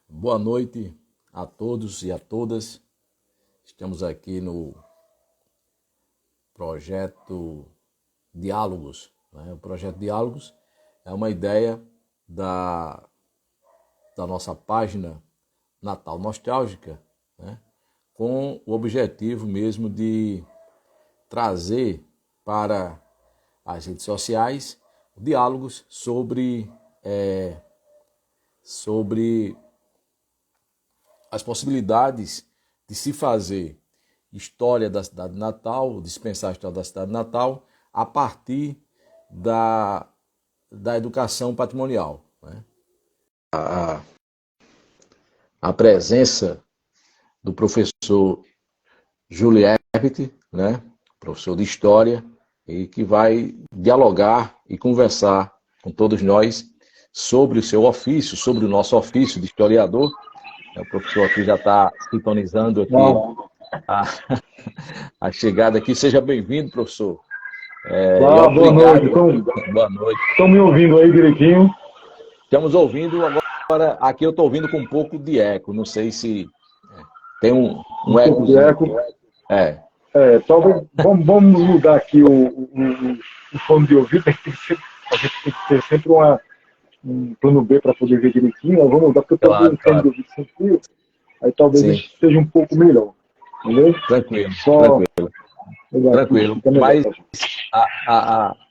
Boa noite a todos e a todas. Estamos aqui no projeto Diálogos, né? O projeto Diálogos é uma ideia da, da nossa página Natal Nostálgica, né? Com o objetivo mesmo de trazer para as redes sociais diálogos sobre as possibilidades de se fazer história da cidade de Natal, dispensar a história da cidade de Natal, a partir da educação patrimonial, né? A presença do professor Júlio Herbert, né? Professor de História, e que vai dialogar e conversar com todos nós sobre o seu ofício, sobre o nosso ofício de historiador. O professor aqui já está sintonizando aqui a, a chegada aqui. Seja bem-vindo, professor. E Boa noite. obrigado. Boa noite. Estão me ouvindo aí direitinho? Estamos ouvindo agora. Aqui eu estou ouvindo com um pouco de eco. Não sei se tem um pouco de ecozinho. eco. Talvez vamos mudar aqui o fone de ouvido. A gente tem que ter sempre um plano B para poder ver direitinho. Vamos mudar, porque eu estou com um fone de ouvido sem fio. Aí talvez seja um pouco melhor. Entendeu? Tranquilo. Tranquilo. Mas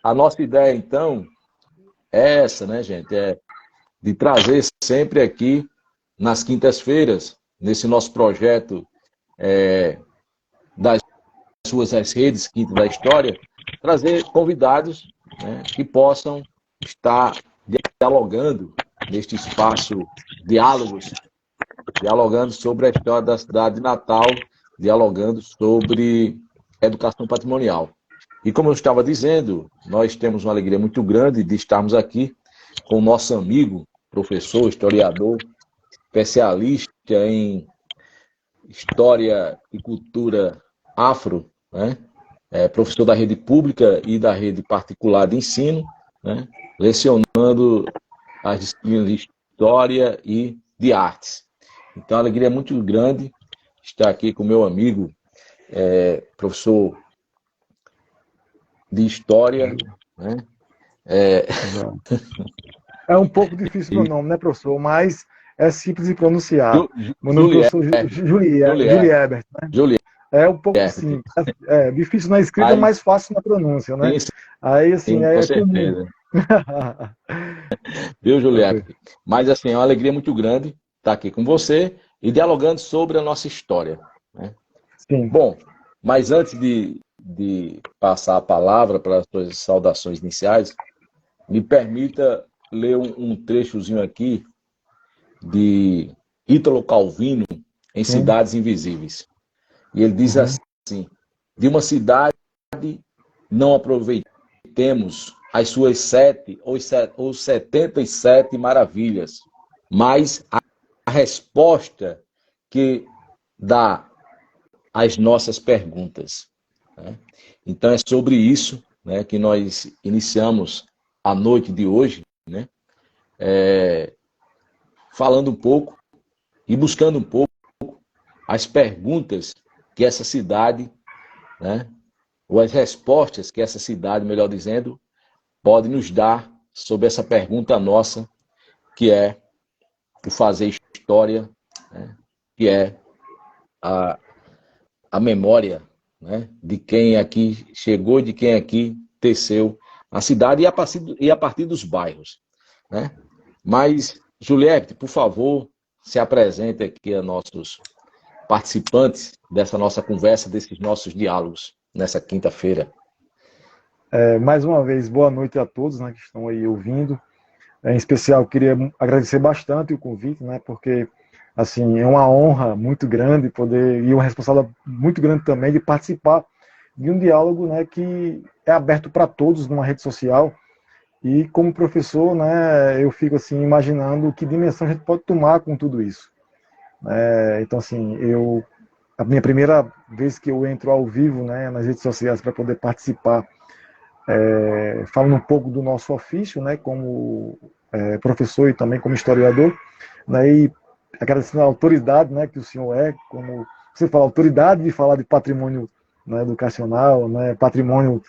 a nossa ideia, então, é essa, né, gente? É de trazer sempre aqui, nas quintas-feiras, nesse nosso projeto das suas redes, Quinta da História, trazer convidados, né, que possam estar dialogando neste espaço dialogando sobre a história da cidade de Natal, dialogando sobre educação patrimonial. E como eu estava dizendo, nós temos uma alegria muito grande de estarmos aqui com o nosso amigo, professor, historiador, especialista em história e cultura afro, né? Professor da rede pública e da rede particular de ensino, né? Lecionando as disciplinas de história e de artes. Então, a alegria é muito grande estar aqui com meu amigo, professor de história, né? É um pouco difícil meu nome, né, professor? Mas é simples de pronunciar. Meu nome é professor Júlio Herbert, né? É um pouco simples. É difícil na escrita, mas fácil na pronúncia, né? Aí, assim, com é comum. certeza. Viu, Juliette? Mas, assim, é uma alegria muito grande estar aqui com você e dialogando sobre a nossa história, né? Sim. Bom, mas antes de passar a palavra para as suas saudações iniciais, me permita ler um trechozinho aqui de Ítalo Calvino em Cidades Invisíveis. E ele diz assim: de uma cidade não aproveitemos as suas 7 ou 77 maravilhas, mas a resposta que dá às nossas perguntas, né? Então é sobre isso, né, que nós iniciamos a noite de hoje, né? Falando um pouco e buscando um pouco as perguntas que essa cidade, né, ou as respostas que essa cidade, melhor dizendo, pode nos dar sobre essa pergunta nossa, que é o fazer história, né, que é a memória, né, de quem aqui chegou, de quem aqui teceu a cidade e a partir dos bairros, né? Mas, Juliette, por favor, se apresente aqui a nossos participantes dessa nossa conversa, desses nossos diálogos nessa quinta-feira. Mais uma vez, boa noite a todos, né, que estão aí ouvindo. Em especial, queria agradecer bastante o convite, né, porque assim, é uma honra muito grande poder, e uma responsabilidade muito grande também de participar de um diálogo, né, que é aberto para todos numa rede social. E como professor, né, eu fico assim imaginando que dimensão a gente pode tomar com tudo isso. Então, assim, a minha primeira vez que eu entro ao vivo, né, nas redes sociais para poder participar, falando um pouco do nosso ofício, né, como professor e também como historiador, né, e agradecendo a autoridade, né, que o senhor é, como você fala, autoridade de falar de patrimônio, né, educacional, né, patrimônio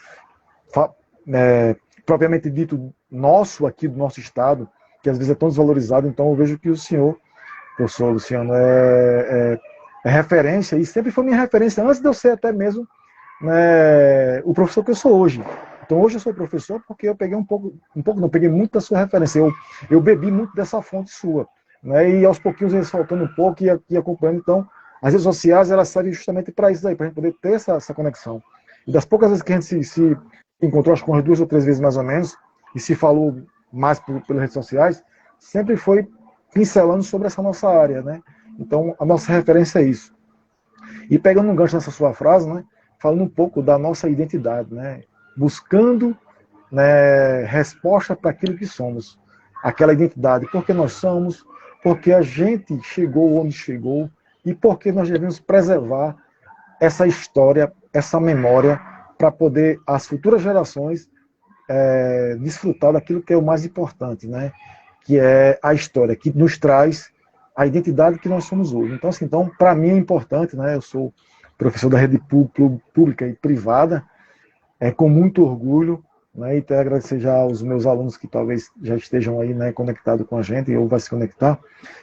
propriamente dito nosso aqui, do nosso estado, que às vezes é tão desvalorizado. Então eu vejo que o senhor, professor Luciano, é referência, e sempre foi minha referência, antes de eu ser até mesmo, né, o professor que eu sou hoje. Então hoje eu sou professor porque eu peguei não, peguei muito da sua referência, eu bebi muito dessa fonte sua, né, e aos pouquinhos eles faltando um pouco e acompanhando. Então as redes sociais, elas servem justamente para isso aí, para a gente poder ter essa conexão. E das poucas vezes que a gente se encontrou, acho que umas 2 ou 3 vezes mais ou menos, e se falou mais pelas redes sociais, sempre foi pincelando sobre essa nossa área, né? Então a nossa referência é isso. E pegando um gancho nessa sua frase, né, falando um pouco da nossa identidade, né, buscando, né, resposta para aquilo que somos, aquela identidade, porque nós somos, porque a gente chegou onde chegou e porque nós devemos preservar essa história, essa memória, para poder as futuras gerações desfrutar daquilo que é o mais importante, né, que é a história, que nos traz a identidade que nós somos hoje. Então, assim, então para mim é importante, né, eu sou professor da rede pública e privada, com muito orgulho, né, e até agradecer já aos meus alunos que talvez já estejam aí, né, conectados com a gente, ou vai se conectar.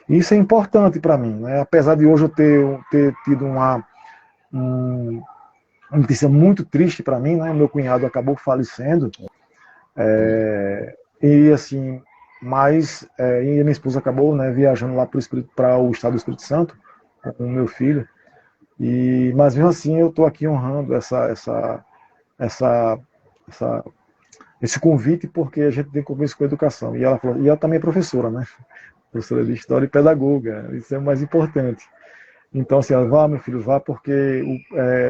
E isso é importante para mim, né, apesar de hoje eu ter tido uma notícia muito triste para mim, né, meu cunhado acabou falecendo, e assim, mas e minha esposa acabou, né, viajando lá para o estado do Espírito Santo com o meu filho. Mas mesmo assim eu estou aqui honrando essa, esse convite, porque a gente tem compromisso com a educação. E ela também é professora, né? Professora de História e pedagoga, isso é o mais importante. Então, assim, ela, vá, meu filho, vá, porque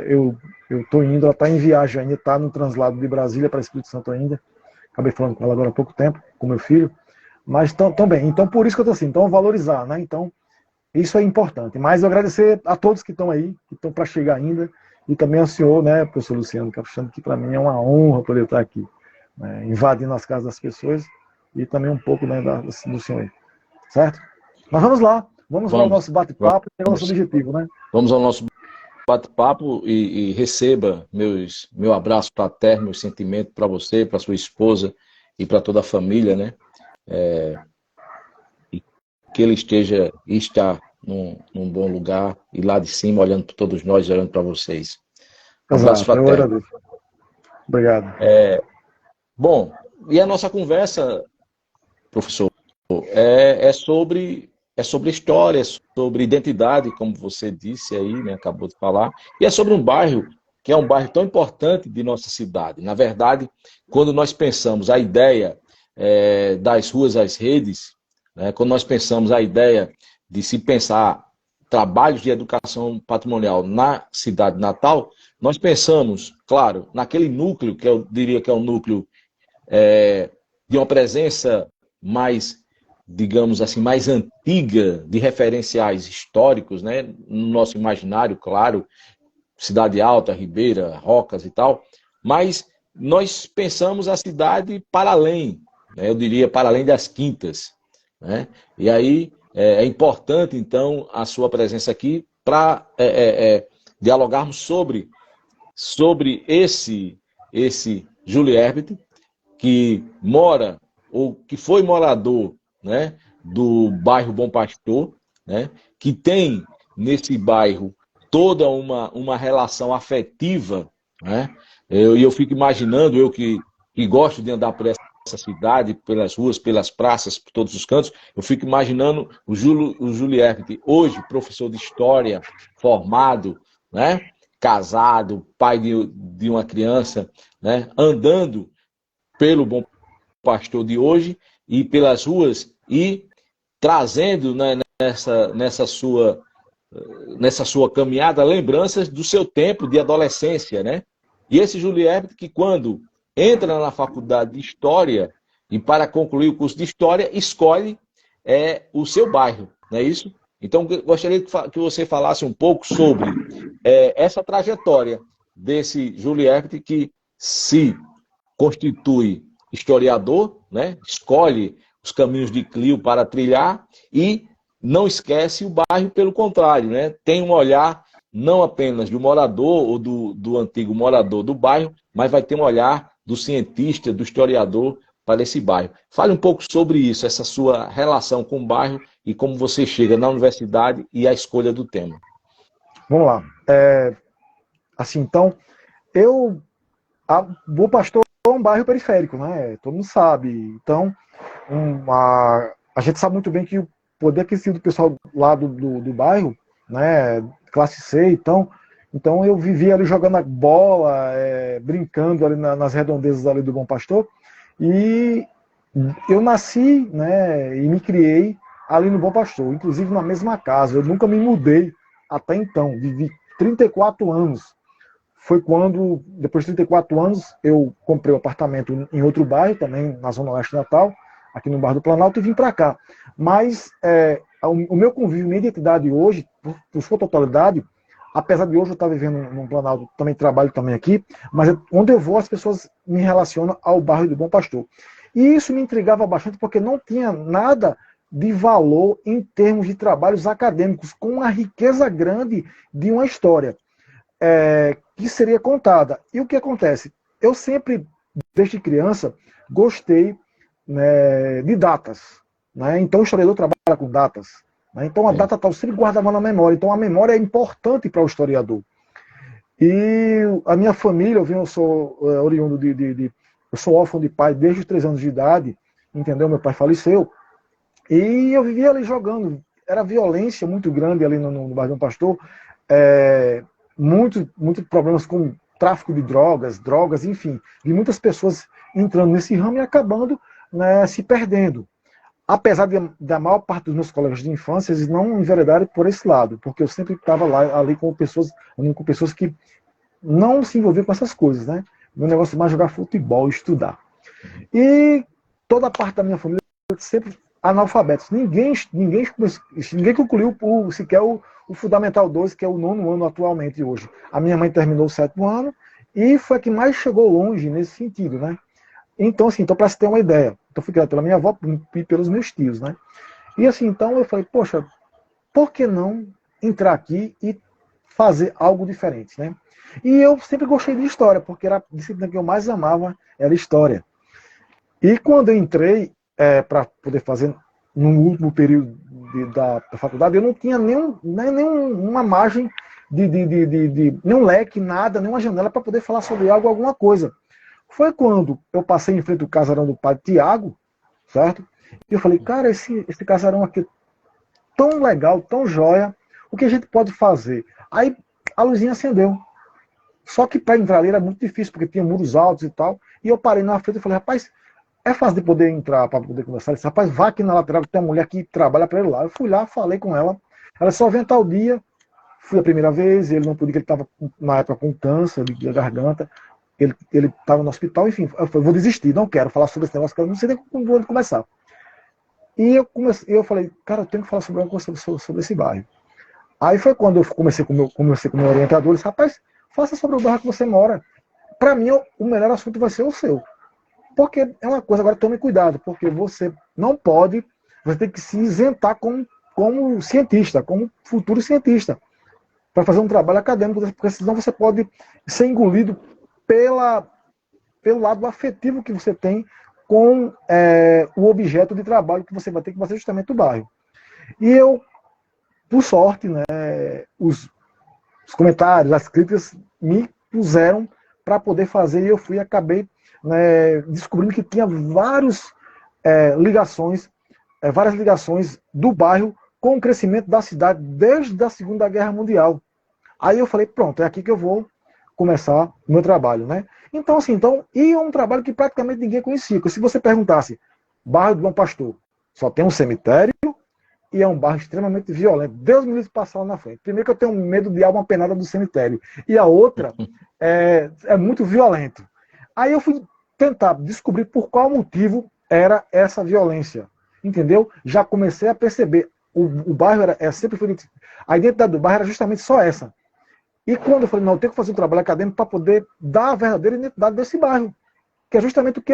eu estou indo, ela está em viagem ainda, está no translado de Brasília para Espírito Santo ainda. Acabei falando com ela agora há pouco tempo, com meu filho. Mas também, então por isso que eu estou assim, então valorizar, né? Então, isso é importante. Mas eu agradecer a todos que estão aí, que estão para chegar ainda, e também ao senhor, né, professor Luciano Capuchano, que para mim é uma honra poder estar aqui, né, invadindo as casas das pessoas, e também um pouco, né, do senhor aí. Certo? Mas vamos lá ao nosso bate-papo, que é o nosso objetivo, né? Vamos ao nosso bate-papo e receba meu abraço fraterno, meu sentimento para você, para sua esposa e para toda a família, né? E que ele está num bom lugar e lá de cima olhando para todos nós, olhando para vocês. Um abraço fraterno. Eu agradeço. Obrigado. Bom, e a nossa conversa, professor, é sobre história, sobre identidade, como você disse aí, né, acabou de falar, e é sobre um bairro que é um bairro tão importante de nossa cidade. Na verdade, quando nós pensamos a ideia das ruas às redes, né, quando nós pensamos a ideia de se pensar trabalhos de educação patrimonial na cidade natal, nós pensamos, claro, naquele núcleo, que eu diria que é um núcleo de uma presença mais, digamos assim, mais antiga, de referenciais históricos, né, no nosso imaginário, claro, Cidade Alta, Ribeira, Rocas e tal, mas nós pensamos a cidade para além, né, eu diria para além das quintas, né, e aí é importante, então, a sua presença aqui para dialogarmos sobre esse Júlio Herbert, que mora, ou que foi morador, né, do bairro Bom Pastor, né, que tem nesse bairro toda uma relação afetiva, né, eu fico imaginando, eu que gosto de andar por essa cidade, pelas ruas, pelas praças, por todos os cantos, eu fico imaginando o Júlio Herbert, hoje professor de história, formado, né, casado, pai de uma criança, né, andando pelo Bom Pastor de hoje e pelas ruas e trazendo, né, nessa sua caminhada lembranças do seu tempo de adolescência, né? E esse Júlio Herbert que quando entra na faculdade de História e para concluir o curso de História escolhe o seu bairro, não é isso? Então gostaria que você falasse um pouco sobre essa trajetória desse Júlio Herbert que se constitui historiador, né? Escolhe os caminhos de Clio para trilhar e não esquece o bairro, pelo contrário, né? Tem um olhar não apenas do morador ou do antigo morador do bairro, mas vai ter um olhar do cientista, do historiador para esse bairro. Fale um pouco sobre isso, essa sua relação com o bairro e como você chega na universidade e a escolha do tema. Vamos lá. Assim, então, Bom Pastor é um bairro periférico, né? Todo mundo sabe. Então, a gente sabe muito bem que o poder aquisitivo do pessoal lá do bairro, né? Classe C, então eu vivia ali jogando a bola, brincando ali nas redondezas ali do Bom Pastor. E eu nasci, né? E me criei ali no Bom Pastor, inclusive na mesma casa. Eu nunca me mudei até então. Vivi 34 anos. Foi quando, depois de 34 anos, eu comprei um apartamento em outro bairro, também na Zona Oeste de Natal, aqui no bairro do Planalto, e vim para cá. Mas o meu convívio, minha identidade hoje, por sua totalidade, apesar de hoje eu estar vivendo no Planalto, também trabalho também aqui, mas onde eu vou as pessoas me relacionam ao bairro do Bom Pastor. E isso me intrigava bastante porque não tinha nada de valor em termos de trabalhos acadêmicos, com uma riqueza grande de uma história. Que seria contada. E o que acontece? Eu sempre, desde criança, gostei, né, de datas. Né? Então, o historiador trabalha com datas. Né? Então, a data está sempre guardada na memória. Então, a memória é importante para o historiador. E a minha família, eu sou oriundo eu sou órfão de pai desde os 3 anos de idade, entendeu? Meu pai faleceu. E eu vivia ali jogando. Era violência muito grande ali no bairro do Pastor. Muito problemas com tráfico de drogas, enfim, de muitas pessoas entrando nesse ramo e acabando, né, se perdendo. Apesar da maior parte dos meus colegas de infância, eles não enveredaram por esse lado, porque eu sempre estava lá ali com pessoas que não se envolviam com essas coisas, né? Meu negócio é mais jogar futebol, estudar. E toda a parte da minha família sempre analfabetos. Ninguém concluiu sequer o Fundamental 2, que é o 9º ano atualmente hoje. A minha mãe terminou o 7º ano e foi a que mais chegou longe nesse sentido, né? Então, assim, para se ter uma ideia, eu fui criado pela minha avó e pelos meus tios, né? E assim, então eu falei, poxa, por que não entrar aqui e fazer algo diferente, né? E eu sempre gostei de história, porque era a disciplina que eu mais amava, era história. E quando eu entrei para poder fazer no último período da faculdade, eu não tinha nenhuma margem nenhum leque, nada, nenhuma janela para poder falar sobre algo, alguma coisa. Foi quando eu passei em frente ao casarão do padre Tiago, certo? E eu falei, cara, esse casarão aqui é tão legal, tão joia, o que a gente pode fazer? Aí a luzinha acendeu. Só que para entrar ali era muito difícil, porque tinha muros altos e tal. E eu parei na frente e falei, rapaz, é fácil de poder entrar para poder conversar. Ele disse, rapaz, vá aqui na lateral que tem uma mulher que trabalha para ele lá. Eu fui lá, falei com ela. Ela só vem tal dia. Fui a primeira vez, ele não podia, que ele estava na época com câncer de garganta. Ele estava no hospital, enfim. Eu falei, vou desistir, não quero falar sobre esse negócio, que eu não sei nem como vou começar. E eu falei, cara, eu tenho que falar sobre uma coisa sobre esse bairro. Aí foi quando eu comecei com o meu orientador. Ele disse, rapaz, faça sobre o bairro que você mora. Para mim, o melhor assunto vai ser o seu. Porque é uma coisa, agora tome cuidado, porque você não pode, você tem que se isentar como cientista, como futuro cientista, para fazer um trabalho acadêmico, porque senão você pode ser engolido pelo lado afetivo que você tem com o objeto de trabalho que você vai ter, que vai ser justamente o bairro. E eu, por sorte, né, os comentários, as críticas me puseram para poder fazer, e eu fui e acabei descobrindo que tinha várias ligações do bairro com o crescimento da cidade desde a Segunda Guerra Mundial. Aí eu falei, pronto, é aqui que eu vou começar o meu trabalho, né? Então, assim, e é um trabalho que praticamente ninguém conhecia. Porque se você perguntasse, bairro do Bom Pastor, só tem um cemitério e é um bairro extremamente violento. Deus me livre passar lá na frente. Primeiro que eu tenho medo de alma penada do cemitério. E a outra é muito violento. Aí eu fui tentar descobrir por qual motivo era essa violência. Entendeu? Já comecei a perceber. O bairro sempre foi... A identidade do bairro era justamente só essa. E quando eu falei, não, eu tenho que fazer um trabalho acadêmico para poder dar a verdadeira identidade desse bairro. Que é justamente o que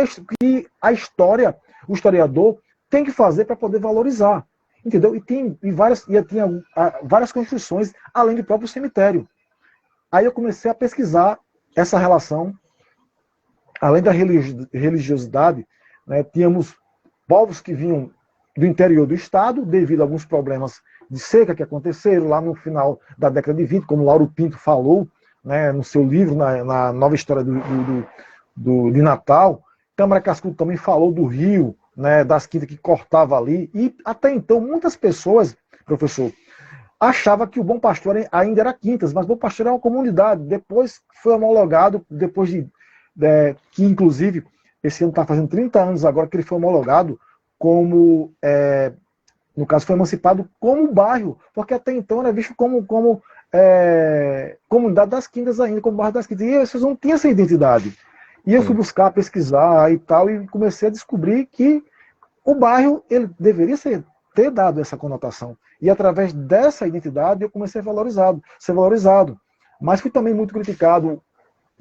a história, o historiador, tem que fazer para poder valorizar. entendeu? E tinha várias construções, além do próprio cemitério. Aí eu comecei a pesquisar essa relação, além da religiosidade, né, tínhamos povos que vinham do interior do estado, devido a alguns problemas de seca que aconteceram lá no final da década de 20, como Lauro Pinto falou, né, no seu livro, na nova história de Natal. Câmara Cascudo também falou do rio, né, das quintas que cortava ali, e até então muitas pessoas, professor, achavam que o Bom Pastor ainda era Quintas, mas o Bom Pastor era uma comunidade, depois foi homologado, depois que inclusive esse ano está fazendo 30 anos agora que ele foi homologado como, no caso foi emancipado como bairro, porque até então era visto como comunidade das Quintas ainda, como bairro das Quintas, e vocês não tinham essa identidade. E eu fui buscar, pesquisar e tal, e comecei a descobrir que o bairro ele deveria ter dado essa conotação. E através dessa identidade eu comecei a ser valorizado. Mas fui também muito criticado.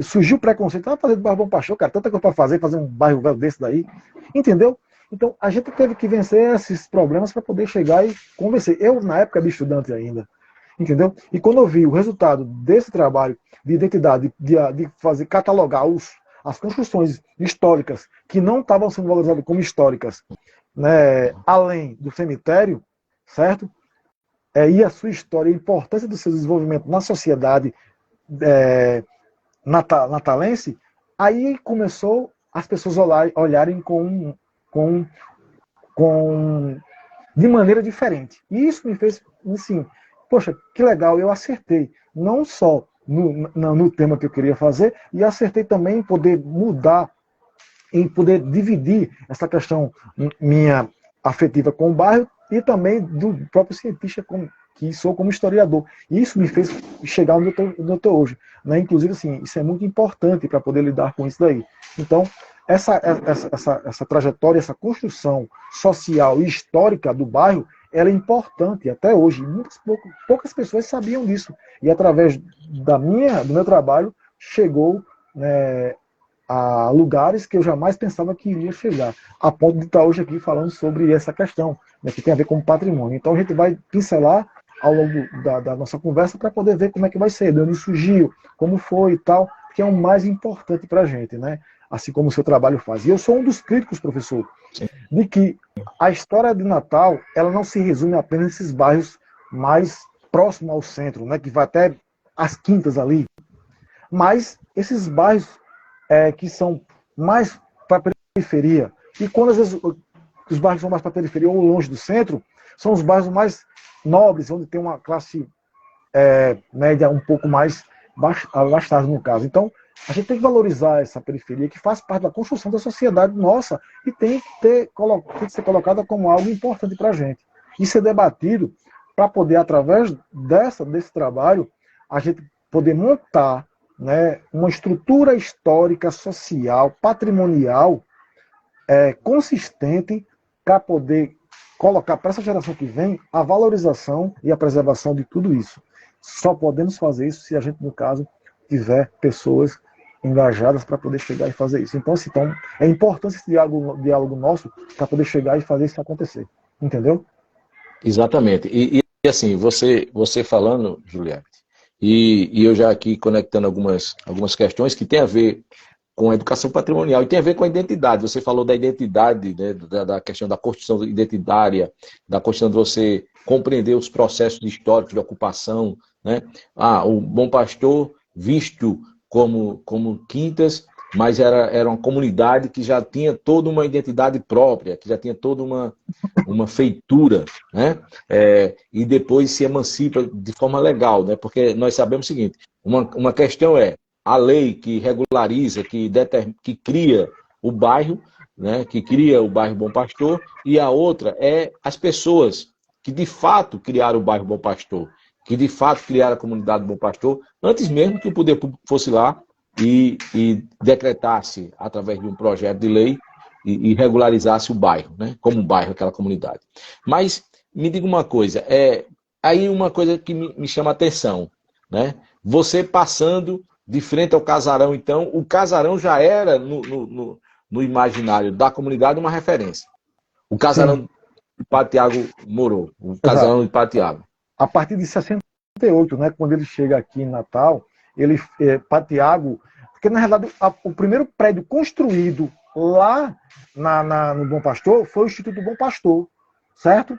Surgiu preconceito. Estava fazendo bairro Bom Pastor, cara, tanta coisa para fazer um bairro velho desse daí. Entendeu? Então a gente teve que vencer esses problemas para poder chegar e convencer. Eu, na época, era estudante ainda. Entendeu? E quando eu vi o resultado desse trabalho de identidade, de fazer catalogar as construções históricas que não estavam sendo valorizadas como históricas, né, além do cemitério, certo? E a sua história, a importância do seu desenvolvimento na sociedade natalense, aí começou as pessoas olharem de maneira diferente. E isso me fez, assim, poxa, que legal, eu acertei. Não só no tema que eu queria fazer, e acertei também em poder mudar, em poder dividir essa questão minha afetiva com o bairro e também do próprio cientista que sou como historiador. E isso me fez chegar onde eu estou hoje. Né? Inclusive, assim, isso é muito importante para poder lidar com isso daí. Então, essa trajetória, essa construção social e histórica do bairro, ela é importante até hoje. Poucas pessoas sabiam disso. E através do meu trabalho, chegou, né, a lugares que eu jamais pensava que iria chegar, a ponto de estar hoje aqui falando sobre essa questão, né, que tem a ver com patrimônio. Então a gente vai pincelar ao longo da nossa conversa para poder ver como é que vai ser, de onde surgiu, como foi e tal, que é o mais importante para a gente, né? Assim como o seu trabalho faz. E eu sou um dos críticos, professor, de que a história de Natal, ela não se resume apenas nesses bairros mais próximos ao centro, né, que vai até as quintas ali, mas esses bairros que são mais para a periferia, e quando às vezes os bairros são mais para a periferia ou longe do centro, são os bairros mais nobres, onde tem uma classe média um pouco mais abastada no caso. Então, a gente tem que valorizar essa periferia que faz parte da construção da sociedade nossa e tem que ser colocada como algo importante para a gente. E ser debatido para poder, através desse trabalho, a gente poder montar, né, uma estrutura histórica, social, patrimonial consistente para poder colocar para essa geração que vem a valorização e a preservação de tudo isso. Só podemos fazer isso se a gente, no caso, tiver pessoas engajadas para poder chegar e fazer isso. Então, é importante esse diálogo nosso para poder chegar e fazer isso acontecer. Entendeu? Exatamente. E assim, você falando, Juliette, e eu já aqui conectando algumas questões que tem a ver com a educação patrimonial e tem a ver com a identidade. Você falou da identidade, né, da questão da construção identitária, da questão de você compreender os processos históricos de ocupação, né? O Bom Pastor visto como quintas, mas era uma comunidade que já tinha toda uma identidade própria, que já tinha toda uma feitura, né? E depois se emancipa de forma legal, né? Porque nós sabemos o seguinte, uma questão é a lei que regulariza, que cria o bairro, né? Que cria o bairro Bom Pastor, e a outra é as pessoas que de fato criaram o bairro Bom Pastor, que de fato criaram a comunidade Bom Pastor, antes mesmo que o poder público fosse lá e decretasse, através de um projeto de lei, e regularizasse o bairro, né? Como bairro, aquela comunidade. Mas me diga uma coisa, aí uma coisa que me chama a atenção, né? Você passando de frente ao casarão, então, o casarão já era, no imaginário da comunidade, uma referência. O casarão Ipatiago morou, o Exato. casarão de Ipatiago. A partir de 68, né, quando ele chega aqui em Natal, Ipatiago, porque na realidade o primeiro prédio construído lá no Bom Pastor foi o Instituto Bom Pastor, certo?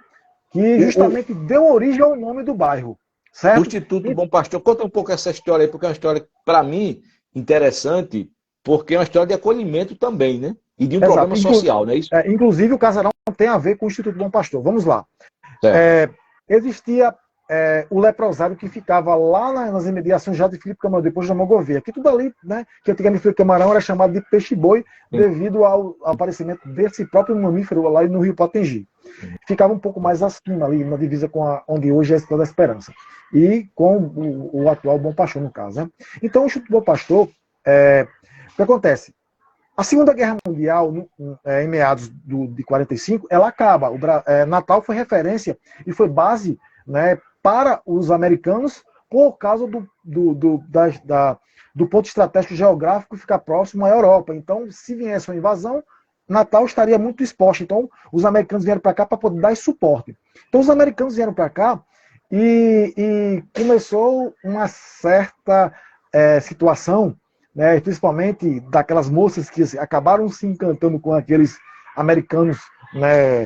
Que justamente deu origem ao nome do bairro, certo? O Instituto Bom Pastor, conta um pouco essa história aí, porque é uma história, para mim, interessante, porque é uma história de acolhimento também, né? E de um programa social, não é isso? Inclusive, o casarão tem a ver com o Instituto Bom Pastor. Vamos lá. Existia o leprosário que ficava lá nas imediações já de Filipe Camarão, depois da Mogovia. Que tudo ali, né? Que antigamente Filipe Camarão era chamado de peixe-boi, devido ao aparecimento desse próprio mamífero lá no Rio Potengi. Ficava um pouco mais acima ali, na divisa com onde hoje é a Estrada da Esperança. E com o atual Bom Pastor, no caso. Né? Então, o Instituto Bom Pastor, o que acontece? A Segunda Guerra Mundial, em meados de 45, ela acaba. Natal foi referência e foi base, né, para os americanos por causa do ponto estratégico geográfico ficar próximo à Europa. Então, se viesse uma invasão, Natal estaria muito exposto. Então, os americanos vieram para cá para poder dar esse suporte. Então, os americanos vieram para cá e começou uma certa situação, né, principalmente daquelas moças que acabaram se encantando com aqueles americanos, né,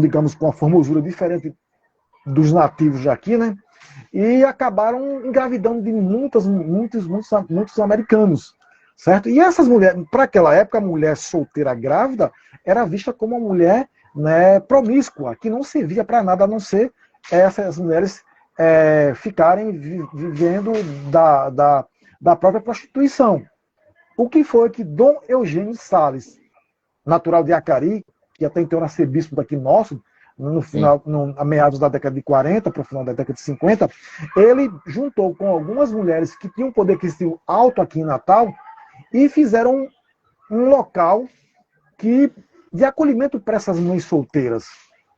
digamos, com a formosura diferente dos nativos daqui, né, e acabaram engravidando de muitos americanos, certo? E essas mulheres, para aquela época, a mulher solteira grávida era vista como uma mulher, né, promíscua, que não servia para nada a não ser essas mulheres ficarem vivendo da própria prostituição. O que foi que Dom Eugênio Salles, natural de Acari, que até então era arcebispo daqui nosso, a meados da década de 40, para o final da década de 50, ele juntou com algumas mulheres que tinham poder aquisitivo alto aqui em Natal e fizeram um local de acolhimento para essas mães solteiras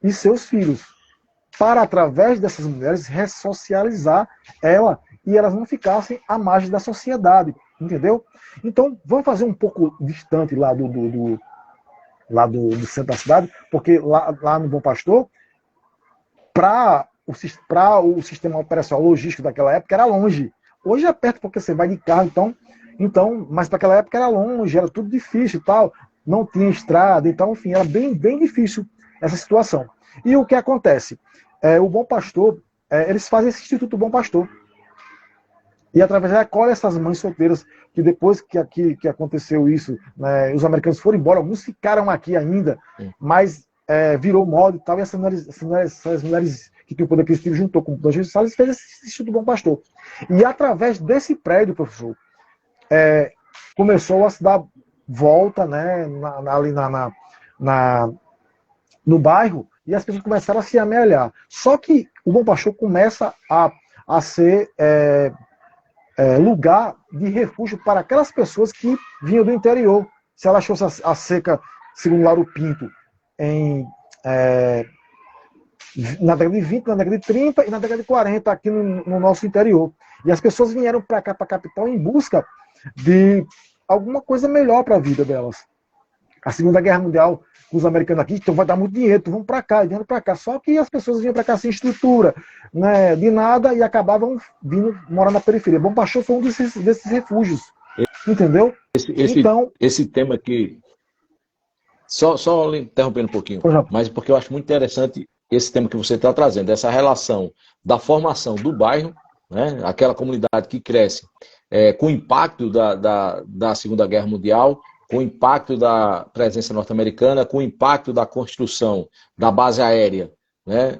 e seus filhos, para, através dessas mulheres, ressocializar ela e elas não ficassem à margem da sociedade, entendeu? Então, vamos fazer um pouco distante lá do centro da cidade, porque lá no Bom Pastor, para o sistema operacional logístico daquela época era longe. Hoje é perto porque você vai de carro, então mas para aquela época era longe, era tudo difícil e tal, não tinha estrada, então, enfim, era bem, bem difícil essa situação. E o que acontece? O Bom Pastor, eles fazem esse Instituto Bom Pastor. E através da acolhe essas mães solteiras, que depois que aconteceu isso, né, os americanos foram embora, alguns ficaram aqui ainda, mas virou moda e tal, e essas mulheres que tinham poder aquisitivo juntou com o Dom Eugênio Salles e fez esse Instituto Bom Pastor. E através desse prédio, professor, começou a se dar volta, né, ali no bairro, e as pessoas começaram a se amealhar. Só que o Bom Pastor começa a ser lugar de refúgio para aquelas pessoas que vinham do interior. Se ela achou a seca, segundo Lauro Pinto, na década de 20, na década de 30 e na década de 40 aqui no nosso interior. E as pessoas vieram para cá, para a capital, em busca de alguma coisa melhor para a vida delas. A Segunda Guerra Mundial, com os americanos aqui, então vai dar muito dinheiro, então vamos para cá, dinheiro para cá. Só que as pessoas vinham para cá sem estrutura, né, de nada, e acabavam vindo morar na periferia. Bom Pastor foi um desses refúgios, entendeu? Esse tema aqui, só interrompendo um pouquinho, mas porque eu acho muito interessante esse tema que você está trazendo, essa relação da formação do bairro, né, aquela comunidade que cresce com o impacto da Segunda Guerra Mundial, com o impacto da presença norte-americana, com o impacto da construção da base aérea, né,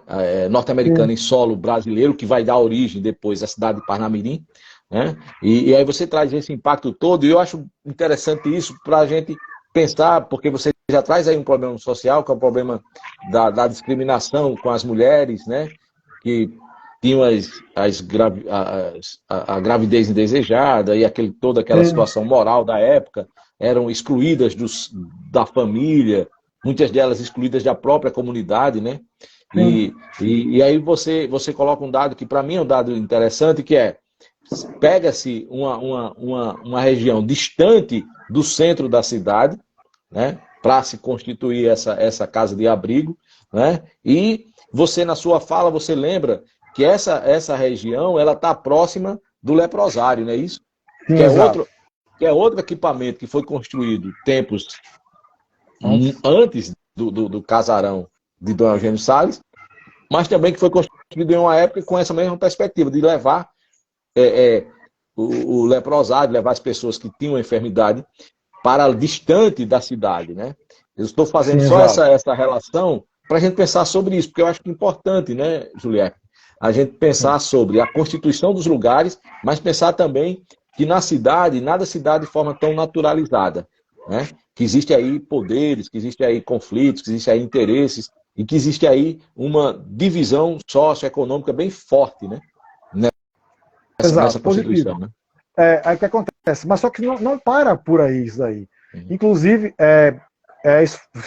norte-americana em solo brasileiro, que vai dar origem depois à cidade de Parnamirim, né, e aí você traz esse impacto todo, e eu acho interessante isso para a gente pensar, porque você já traz aí um problema social, que é o problema da discriminação com as mulheres, né, que tinham a gravidez indesejada e toda aquela situação moral da época, eram excluídas da família, muitas delas excluídas da própria comunidade, né? E aí você coloca um dado que para mim é um dado interessante, que pega-se uma região distante do centro da cidade, né? para se constituir essa casa de abrigo, né? E você, na sua fala, você lembra que essa região ela está próxima do leprosário, não é isso? Sim, Que é exato. outro equipamento que foi construído tempos antes do casarão de Dom Eugênio Salles, mas também que foi construído em uma época com essa mesma perspectiva de levar o leprosário, levar as pessoas que tinham enfermidade para distante da cidade, né? Eu estou Sim, fazendo só exato. essa relação para a gente pensar sobre isso, porque eu acho que é importante, né, Juliette? A gente pensar sobre a constituição dos lugares, mas pensar também que na cidade, nada se dá de forma tão naturalizada, né? Que existe aí poderes, que existe aí conflitos, que existe aí interesses, e que existe aí uma divisão socioeconômica bem forte, né? Nessa Exato, positivo. Constituição, né? Aí o que acontece? Mas só que não para por aí isso daí. Uhum. Inclusive,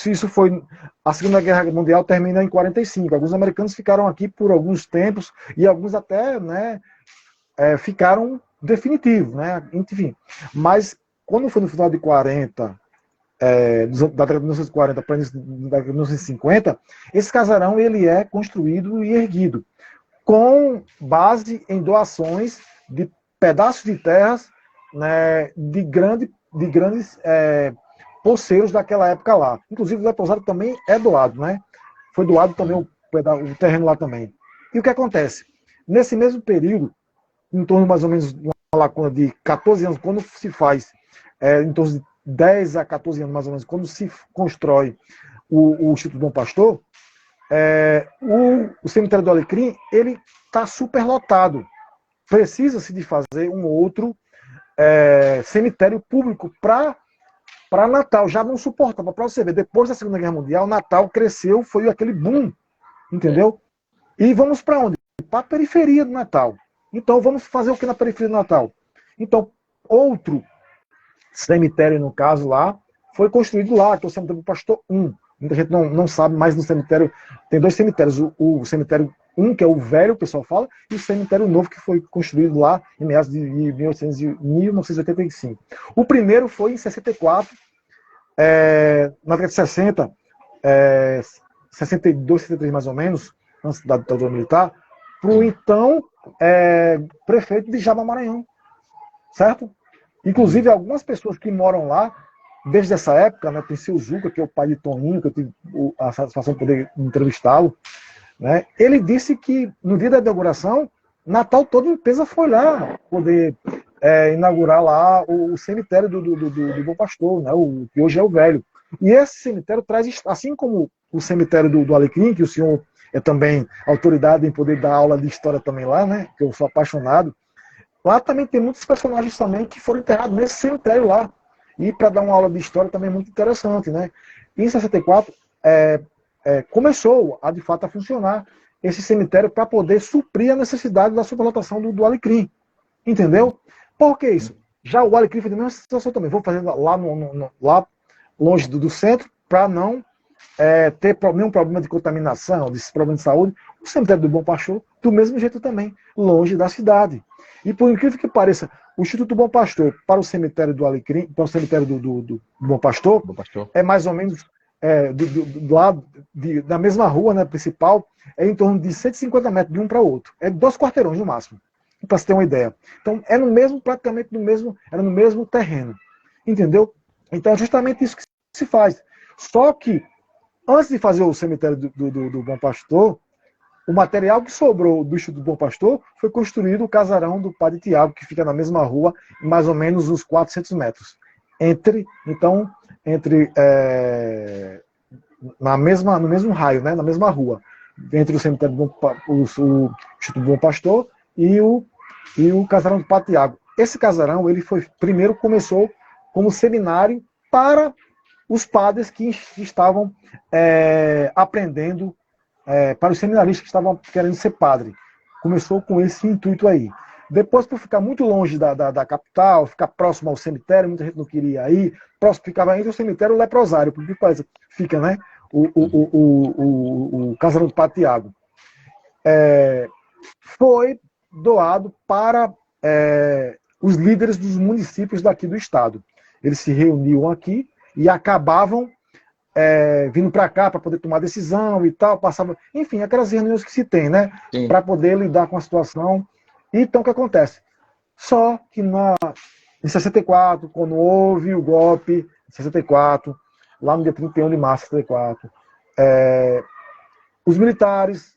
isso foi. A Segunda Guerra Mundial termina em 45. Alguns americanos ficaram aqui por alguns tempos e alguns até, né, ficaram definitivos, né? Enfim. Mas quando foi no final de 40, da década de 1940 para início da década de 1950, esse casarão ele é construído e erguido com base em doações de pedaços de terras, né, de grandes poceiros daquela época lá. Inclusive o leprosário também é doado, né? Foi doado também o terreno lá também. E o que acontece? Nesse mesmo período, em torno mais ou menos de uma lacuna de 14 anos, quando se faz, em torno de 10 a 14 anos mais ou menos, quando se constrói o Instituto Bom Pastor, o cemitério do Alecrim ele está super lotado. Precisa-se de fazer um outro cemitério público para Natal. Já não suportava. Para você ver, depois da Segunda Guerra Mundial, Natal cresceu, foi aquele boom, entendeu? E vamos para onde? Para a periferia do Natal. Então vamos fazer o que na periferia do Natal? Então, outro cemitério, no caso lá, foi construído lá, que é o cemitério do Pastor 1. Muita gente não sabe, mas no cemitério tem dois cemitérios. O cemitério 1, que é o velho, o pessoal fala, e o cemitério novo, que foi construído lá em meados de 1985. O primeiro foi em 64, na década de 60, 62, 63 mais ou menos, antes da ditadura militar, para o então prefeito de Jaba Maranhão, certo? Inclusive, algumas pessoas que moram lá, desde essa época, né, tem seu Zuca, que é o pai de Toninho, que eu tive a satisfação de poder entrevistá-lo, né, ele disse que no dia da inauguração, Natal toda a empresa foi lá poder inaugurar lá o cemitério do Bom Pastor, né, que hoje é o velho. E esse cemitério traz, assim como o cemitério do Alecrim, que o senhor é também autoridade em poder dar aula de história também lá, né, que eu sou apaixonado. Lá também tem muitos personagens também que foram enterrados nesse cemitério lá. E para dar uma aula de história também é muito interessante, né? E em 64 começou a de fato a funcionar esse cemitério para poder suprir a necessidade da superlotação do Alecrim. Entendeu? Por que isso? Já o Alecrim foi a mesma situação também. Vou fazer lá longe do centro para não ter nenhum problema de contaminação, desse problema de saúde. O cemitério do Bom Pastor, do mesmo jeito também, longe da cidade. E por incrível que pareça, o Instituto Bom Pastor para o cemitério do Alecrim, para o cemitério do Bom Pastor, é mais ou menos do lado da mesma rua, né, principal, é em torno de 150 metros de um para o outro. É 2 quarteirões no máximo, para você ter uma ideia. Então, praticamente era no mesmo terreno. Entendeu? Então, é justamente isso que se faz. Só que, antes de fazer o cemitério do Bom Pastor, o material que sobrou do Instituto Bom Pastor foi construído o casarão do Padre Tiago, que fica na mesma rua, mais ou menos uns 400 metros. No mesmo raio, né, na mesma rua, entre o cemitério o Instituto Bom Pastor e o casarão do Padre Tiago. Esse casarão, primeiro começou como seminário para os padres que estavam aprendendo, para os seminaristas que estavam querendo ser padre. Começou com esse intuito aí. Depois, por ficar muito longe da capital, ficar próximo ao cemitério, muita gente não queria ir, próximo ficava entre o cemitério e o leprosário, porque fica, né, o casarão do Padre Tiago. Foi doado para os líderes dos municípios daqui do estado. Eles se reuniam aqui e acabavam vindo para cá para poder tomar decisão e tal, passava, enfim, aquelas reuniões que se tem, né, para poder lidar com a situação. Então, o que acontece? Só que em 64, quando houve o golpe, em 64, lá no dia 31 de março de 64, os militares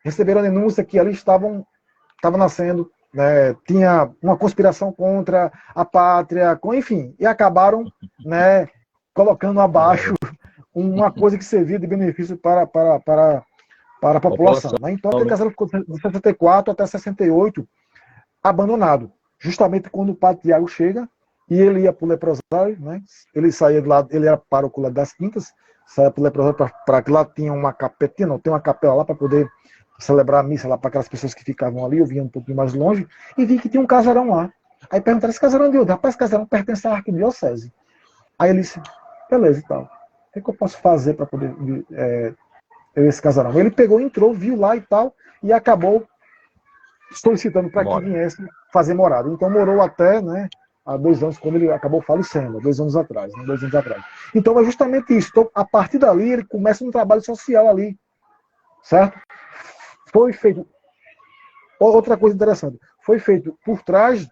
receberam a denúncia que ali estava nascendo, né, tinha uma conspiração contra a pátria, enfim, e acabaram, né, colocando abaixo uma coisa que servia de benefício para a população. Né? Então, aquele casarão ficou de 64 até 68 abandonado. Justamente quando o padre Tiago chega e ele ia para o leprosário, né? Ele saía de lá, ele era pároco lá das Quintas, saía para o leprosário para que lá tinha uma capetinha, não, tem uma capela lá para poder celebrar a missa lá para aquelas pessoas que ficavam ali, eu vinha um pouquinho mais longe, e vi que tinha um casarão lá. Aí perguntaram, esse casarão de onde? Rapaz, esse casarão pertence à arquidiocese. Aí ele disse, beleza e tal. O que eu posso fazer para poder esse casarão? Ele pegou, entrou, viu lá e tal, e acabou solicitando para que viesse fazer morada. Então morou até, né, há 2 anos, quando ele acabou falecendo, 2 anos atrás, né, 2 anos atrás. Então é justamente isso. Então, a partir dali, ele começa um trabalho social ali, certo? Foi feito, outra coisa interessante, foi feito por trás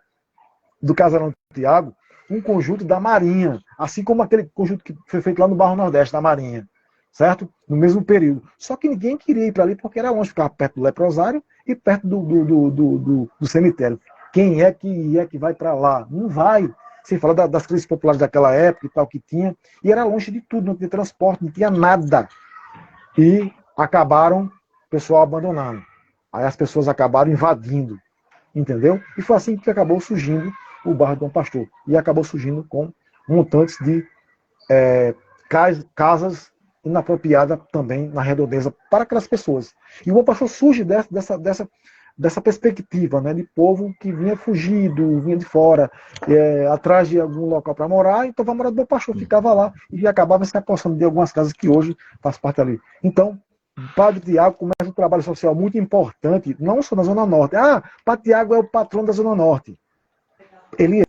do casarão de Tiago um conjunto da Marinha, assim como aquele conjunto que foi feito lá no Bairro Nordeste da Marinha, certo? No mesmo período. Só que ninguém queria ir para ali porque era longe, ficava perto do leprosário e perto do cemitério. Quem é que vai para lá? Não vai. Você fala das crises populares daquela época e tal que tinha, e era longe de tudo, não tinha transporte, não tinha nada. E acabaram o pessoal abandonando. Aí as pessoas acabaram invadindo, entendeu? E foi assim que acabou surgindo o bairro do Bom Pastor. E acabou surgindo com montantes de casas inapropriadas também na redondeza para aquelas pessoas. E o Bom Pastor surge dessa perspectiva, né, de povo que vinha fugido, vinha de fora, atrás de algum local para morar, então vai morar do Bom Pastor, ficava lá e acabava se apossando de algumas casas que hoje faz parte ali. Então, o Padre Tiago começa um trabalho social muito importante, não só na Zona Norte. Padre Tiago é o patrão da Zona Norte. Ele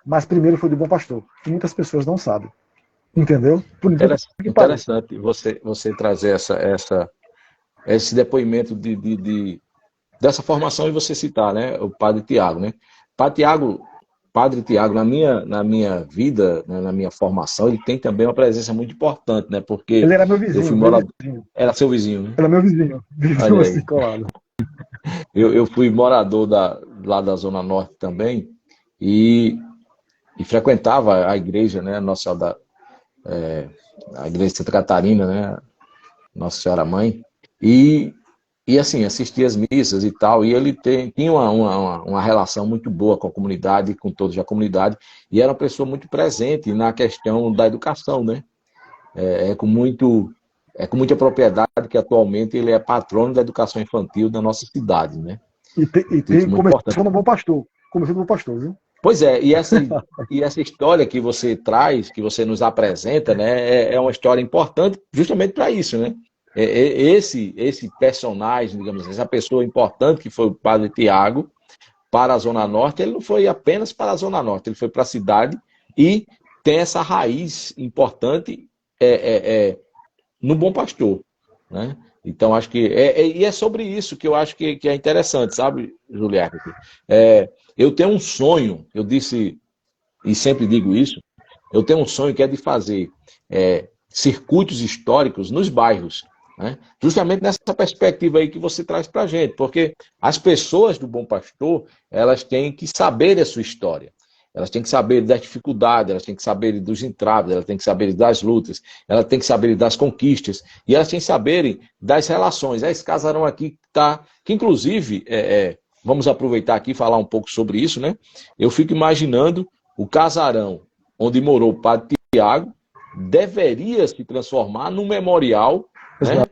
mas primeiro foi do Bom Pastor. E muitas pessoas não sabem. Entendeu? Interessante você trazer esse depoimento dessa formação e você citar, né, o Padre Tiago, né? Padre Tiago, na minha vida, né, na minha formação, ele tem também uma presença muito importante, né? Porque ele era meu vizinho. Eu fui morador. Era seu vizinho, né? Era meu vizinho. Vizinho assim colado. Eu fui morador lá da Zona Norte também e frequentava a igreja, né? A igreja de Santa Catarina, né? Nossa Senhora Mãe. E assim, assistia as missas e tal, e ele tinha uma relação muito boa com a comunidade, com todos da comunidade, e era uma pessoa muito presente na questão da educação, né? Com muita propriedade que atualmente ele é patrono da educação infantil da nossa cidade, né? Começou no Bom Pastor. Começou no Bom Pastor, viu? Pois é, e essa história que você traz, que você nos apresenta, né, é uma história importante justamente para isso, né? Esse personagem, digamos assim, essa pessoa importante que foi o Padre Tiago para a Zona Norte, ele não foi apenas para a Zona Norte, ele foi para a cidade e tem essa raiz importante no Bom Pastor, né? Então, acho que e é sobre isso que eu acho que é interessante, sabe, Juliette? Eu tenho um sonho, eu disse, e sempre digo isso, eu tenho um sonho que é de fazer circuitos históricos nos bairros, né? Justamente nessa perspectiva aí que você traz para a gente, porque as pessoas do Bom Pastor, elas têm que saber da sua história. Elas têm que saber das dificuldades, elas têm que saber dos entraves, elas têm que saber das lutas, elas têm que saber das conquistas, e elas têm que saber das relações. Esse casarão aqui que inclusive, vamos aproveitar aqui e falar um pouco sobre isso, né? Eu fico imaginando o casarão onde morou o Padre Tiago deveria se transformar num memorial, né?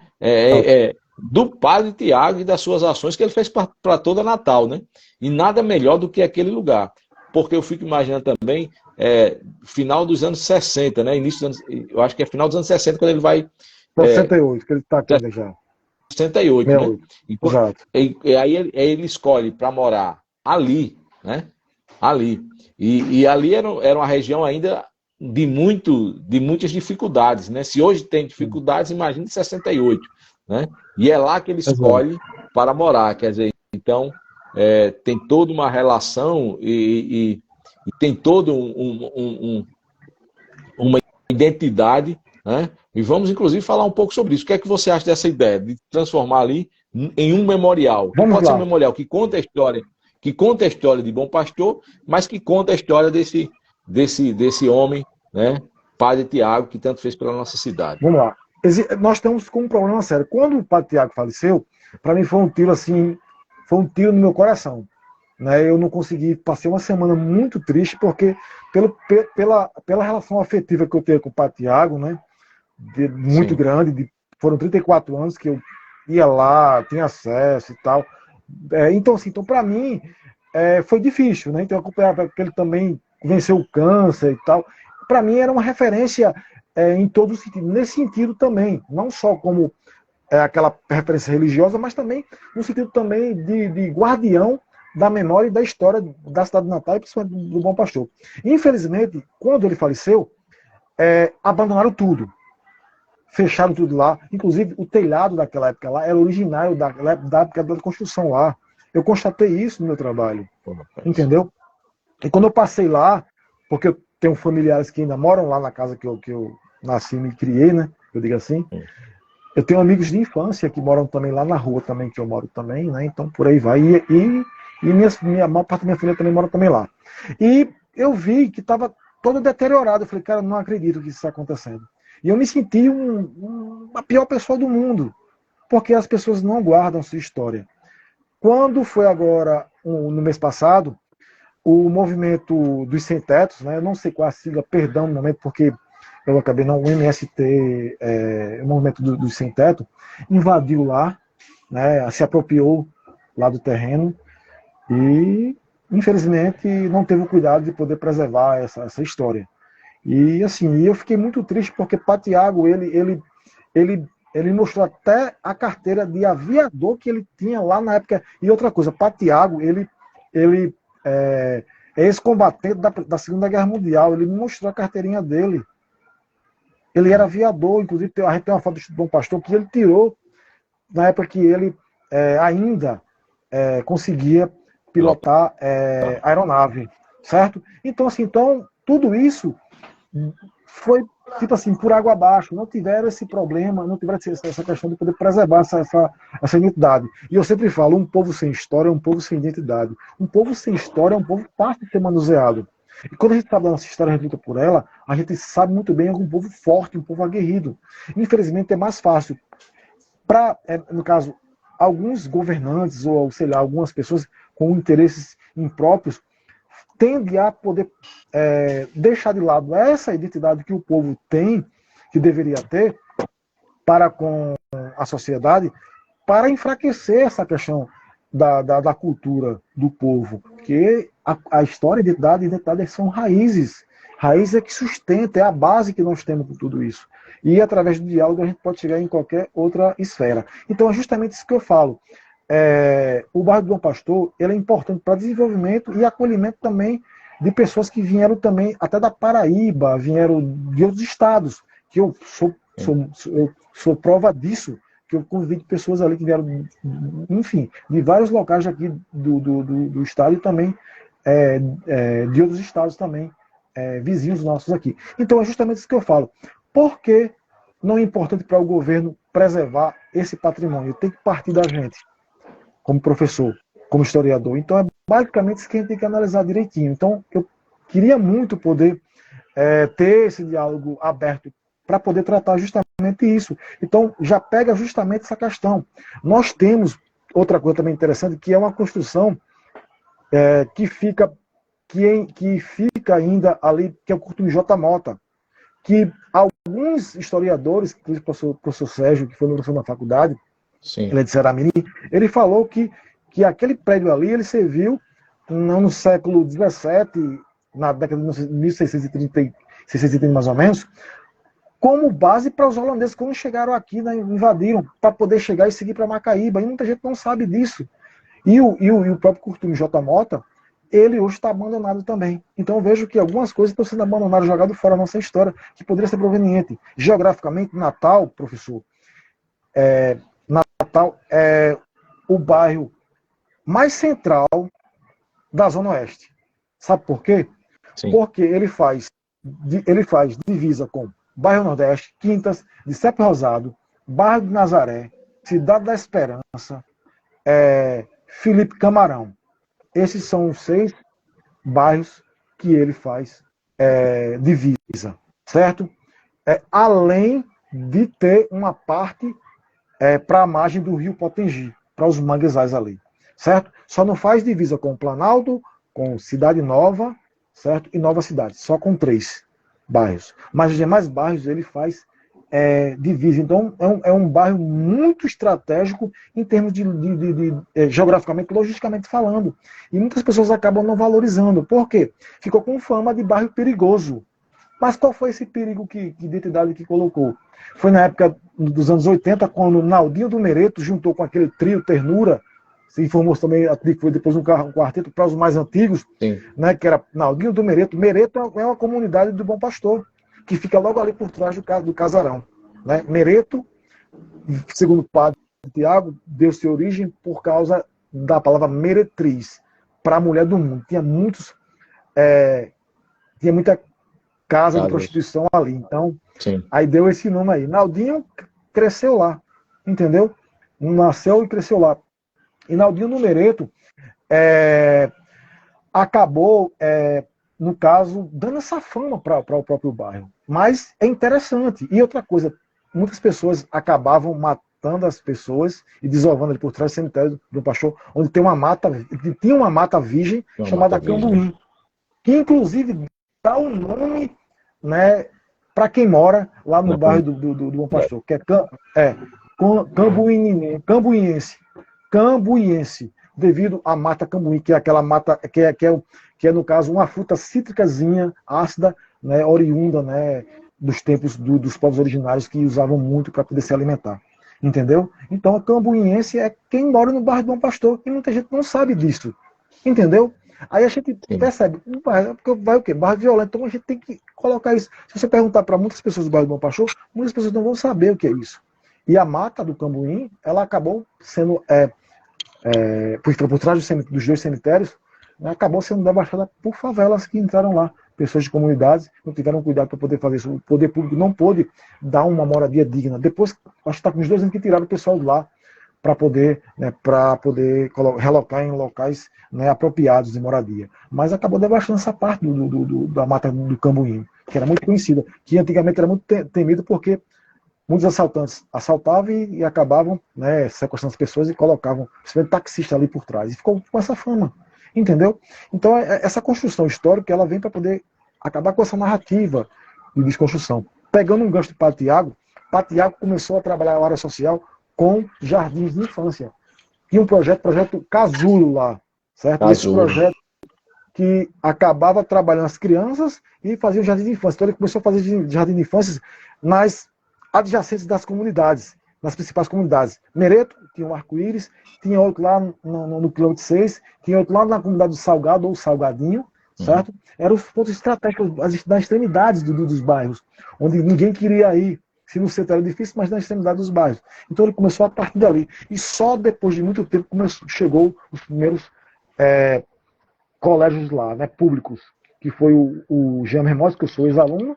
Do Padre Tiago e das suas ações que ele fez para toda Natal, né? E nada melhor do que aquele lugar. Porque eu fico imaginando também final dos anos 60, né? Início dos anos, eu acho que é final dos anos 60 quando ele vai... 68, que ele está aqui já. 68, 68, né? Exato. E aí ele escolhe para morar ali, né? Ali. E ali era uma região ainda de muitas dificuldades, né? Se hoje tem dificuldades, imagine 68, né? E é lá que ele Exato. escolhe para morar, quer dizer, então tem toda uma relação e tem toda uma identidade, né? E vamos, inclusive, falar um pouco sobre isso. O que é que você acha dessa ideia de transformar ali em um memorial? Que Vamos pode ser um lá. memorial que conta a história de Bom Pastor, mas que conta a história desse homem, né? Padre Tiago, que tanto fez pela nossa cidade. Vamos lá. Nós estamos com um problema sério. Quando o Padre Tiago faleceu, para mim foi um tiro assim, foi um tiro no meu coração. Né? Eu não consegui, passei uma semana muito triste, porque pela relação afetiva que eu tenho com o Padre Tiago, né? Muito Sim. grande, foram 34 anos que eu ia lá, tinha acesso e tal. Então, assim, então para mim foi difícil, né? Então eu acompanhava que ele também venceu o câncer e tal. Para mim era uma referência em todo sentido, nesse sentido também, não só como aquela referência religiosa, mas também no sentido também de guardião da memória e da história da cidade de Natal e principalmente do Bom Pastor. Infelizmente, quando ele faleceu, abandonaram tudo. Fecharam tudo lá. Inclusive, o telhado daquela época lá era originário da época da construção lá. Eu constatei isso no meu trabalho. Entendeu? E quando eu passei lá, porque eu tenho familiares que ainda moram lá na casa que eu nasci e me criei, né? Eu digo assim. Eu tenho amigos de infância que moram também lá na rua também, que eu moro também, né? Então por aí vai. A maior parte da minha família também mora também lá. E eu vi que estava todo deteriorado. Eu falei, cara, não acredito que isso está acontecendo. E eu me senti a pior pessoa do mundo, porque as pessoas não guardam sua história. Quando foi agora, no mês passado, o movimento dos sem-tetos, né? Eu não sei qual a sigla, perdão no momento, porque eu acabei não, o MST, o movimento dos sem-teto, invadiu lá, né? Se apropriou lá do terreno e, infelizmente, não teve o cuidado de poder preservar essa história. E assim, eu fiquei muito triste porque Padre Tiago, ele mostrou até a carteira de aviador que ele tinha lá na época. E outra coisa, Padre Tiago, ele é ex-combatente da Segunda Guerra Mundial, ele mostrou a carteirinha dele. Ele era aviador, inclusive a gente tem uma foto do Bom Pastor que ele tirou na época que ele ainda conseguia pilotar aeronave, certo? Então, assim, tudo isso foi, tipo assim, por água abaixo, não tiveram esse problema, não tiveram essa questão de poder preservar essa identidade. E eu sempre falo, um povo sem história é um povo sem identidade. Um povo sem história é um povo fácil de ser manuseado. E quando a gente sabe da nossa história reflita por ela, a gente sabe muito bem que é um povo forte, um povo aguerrido. Infelizmente é mais fácil para, no caso, alguns governantes ou, sei lá, algumas pessoas com interesses impróprios tende a poder deixar de lado essa identidade que o povo tem, que deveria ter, para com a sociedade, para enfraquecer essa questão da cultura do povo. Porque a história, a identidade são raízes. Raízes é que sustenta, é a base que nós temos com tudo isso. E através do diálogo a gente pode chegar em qualquer outra esfera. Então é justamente isso que eu falo. O bairro do Bom Pastor ele é importante para desenvolvimento e acolhimento também de pessoas que vieram também até da Paraíba, vieram de outros estados, que eu sou prova disso, que eu convido pessoas ali que vieram, enfim, de vários locais aqui do estado e também de outros estados também, vizinhos nossos aqui. Então é justamente isso que eu falo. Por que não é importante para o governo preservar esse patrimônio? Tem que partir da gente, como professor, como historiador. Então é basicamente isso que a gente tem que analisar direitinho. Então eu queria muito poder ter esse diálogo aberto para poder tratar justamente isso. Então já pega justamente essa questão. Nós temos outra coisa também interessante, que é uma construção que fica ainda ali, que é o Curtumim J. Mota, que alguns historiadores, inclusive o professor Sérgio, que foi meu professor na faculdade, Sim. ele é de Ceramini, ele falou que aquele prédio ali, ele serviu no século XVII, na década de 1630, 630 mais ou menos, como base para os holandeses quando chegaram aqui, né, invadiram, para poder chegar e seguir para Macaíba. E muita gente não sabe disso. E o próprio Curtumim J. Mota, ele hoje está abandonado também. Então eu vejo que algumas coisas estão sendo abandonadas, jogadas fora da nossa história, que poderia ser proveniente. Geograficamente, Natal, professor, Natal é o bairro mais central da Zona Oeste. Sabe por quê? Sim. Porque ele faz divisa com bairro Nordeste, Quintas, de Sepe Rosado, bairro de Nazaré, Cidade da Esperança, Felipe Camarão. Esses são os 6 bairros que ele faz divisa, certo? Além de ter uma parte para a margem do rio Potengi, para os manguezais ali, certo? Só não faz divisa com Planalto, com Cidade Nova, certo? E Nova Cidade, só com 3 bairros. Mas os demais bairros ele faz divisa. Então é um bairro muito estratégico em termos de geograficamente, logisticamente falando. E muitas pessoas acabam não valorizando. Por quê? Ficou com fama de bairro perigoso. Mas qual foi esse perigo de identidade que colocou? Foi na época dos anos 80, quando Naldinho do Mereto juntou com aquele trio Ternura, se informou também, que foi depois um quarteto para os mais antigos, né, que era Naldinho do Mereto. Mereto é uma comunidade do Bom Pastor, que fica logo ali por trás do casarão. Né? Mereto, segundo o padre Tiago, deu-se origem por causa da palavra meretriz, para a mulher do mundo. Tinha muita casa de prostituição ali. Então, aí deu esse nome aí. Naldinho cresceu lá, entendeu? Nasceu e cresceu lá. E Naldinho no Mereto acabou, no caso, dando essa fama para o próprio bairro. Mas é interessante. E outra coisa, muitas pessoas acabavam matando as pessoas e desovando ali por trás do cemitério do Pastor, onde tinha uma mata virgem chamada Cambuim, que inclusive dá o nome, né, para quem mora lá no bairro do Bom Pastor, que é cambuiense, devido à mata cambuim, que é aquela mata que é no caso uma fruta cítricazinha, ácida, né, oriunda, né, dos tempos dos povos originários que usavam muito para poder se alimentar. Entendeu? Então, a cambuiense é quem mora no bairro do Bom Pastor, e muita gente não sabe disso. Entendeu? Aí a gente percebe, vai o quê? Bairro violento. Então a gente tem que colocar isso. Se você perguntar para muitas pessoas do bairro do Bom Pastor, muitas pessoas não vão saber o que é isso. E a mata do Cambuim, ela acabou sendo, por trás dos 2 cemitérios, né, acabou sendo devastada por favelas que entraram lá. Pessoas de comunidades não tiveram cuidado para poder fazer isso. O poder público não pôde dar uma moradia digna. Depois, acho que está com uns 2 anos que tiraram o pessoal de lá para poder relocar em locais, né, apropriados de moradia. Mas acabou devastando essa parte da mata do Cambuim, que era muito conhecida, que antigamente era muito temido porque muitos assaltantes assaltavam e acabavam, né, sequestrando as pessoas e colocavam, principalmente taxista ali por trás. E ficou com essa fama. Entendeu? Então, essa construção histórica, ela vem para poder acabar com essa narrativa de desconstrução. Pegando um gancho de Padre Tiago começou a trabalhar a área social com jardins de infância. Tinha um projeto Casulo lá, certo? Casulo. Esse projeto que acabava trabalhando as crianças e fazia o jardim de infância. Então ele começou a fazer jardim de infância nas adjacentes das comunidades, nas principais comunidades. Mereto tinha um arco-íris, tinha outro lá no quilômetro 6, tinha outro lá na comunidade do Salgado ou Salgadinho, certo? Eram os pontos estratégicos das extremidades dos bairros, onde ninguém queria ir. Se no centro era difícil, mas na extremidade dos bairros. Então ele começou a partir dali. E só depois de muito tempo chegou os primeiros colégios lá, né, públicos, que foi o Jean Hermos, que eu sou ex-aluno,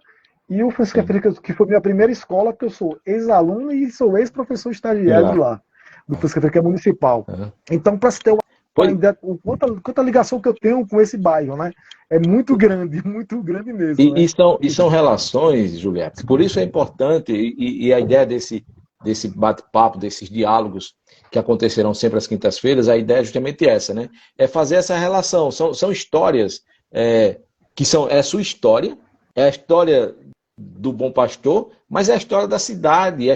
e o Francisco Freitas, que foi minha primeira escola, que eu sou ex-aluno e sou ex-professor estagiário de lá, do Francisco Freitas, que é municipal. Então, para se ter uma ideia, quanta ligação que eu tenho com esse bairro, né? É muito grande mesmo. Né? E são relações, Juliette, por isso é importante, e a ideia desse bate-papo, desses diálogos que acontecerão sempre às quintas-feiras, a ideia é justamente essa, né? É fazer essa relação. São histórias que é a sua história, é a história do Bom Pastor, mas é a história da cidade, é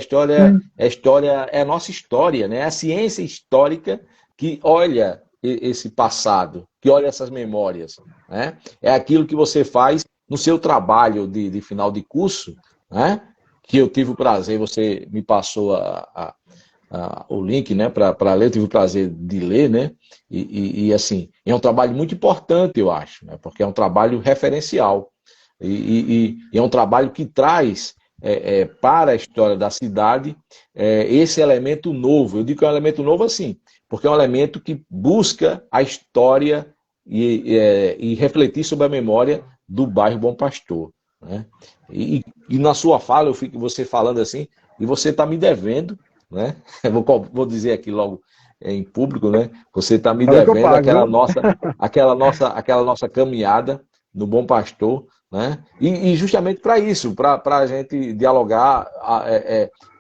a nossa história, né? É a ciência histórica que olha esse passado, que olha essas memórias, né? É aquilo que você faz no seu trabalho de final de curso, né? Que eu tive o prazer, você me passou o link, né, para ler, eu tive o prazer de ler, né, assim, é um trabalho muito importante, eu acho, né, porque é um trabalho referencial, e é um trabalho que traz para a história da cidade esse elemento novo. Eu digo que é um elemento novo assim, porque é um elemento que busca a história e refletir sobre a memória do bairro Bom Pastor, né? E na sua fala, eu fico você falando assim, e você está me devendo, né? Vou dizer aqui logo em público, né? Você está me Olha que eu devendo pago, viu? aquela nossa caminhada no Bom Pastor, né? E justamente para isso, para a gente dialogar,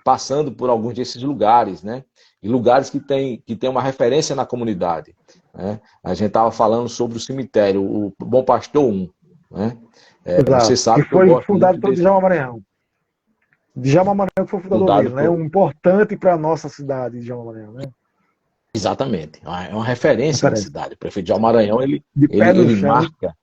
passando por alguns desses lugares, né? E lugares que tem uma referência na comunidade, né? A gente estava falando sobre o cemitério, o Bom Pastor 1, né? Você Exato. Que sabe que eu foi gosto fundado muito pelo desse Djalma Maranhão. Djalma Maranhão que foi o fundador fundado dele, né? por... Um importante para a nossa cidade, Djalma Maranhão, né? Exatamente, é uma referência na Referência. cidade. O prefeito de Maranhão, De pé no ele chão, marca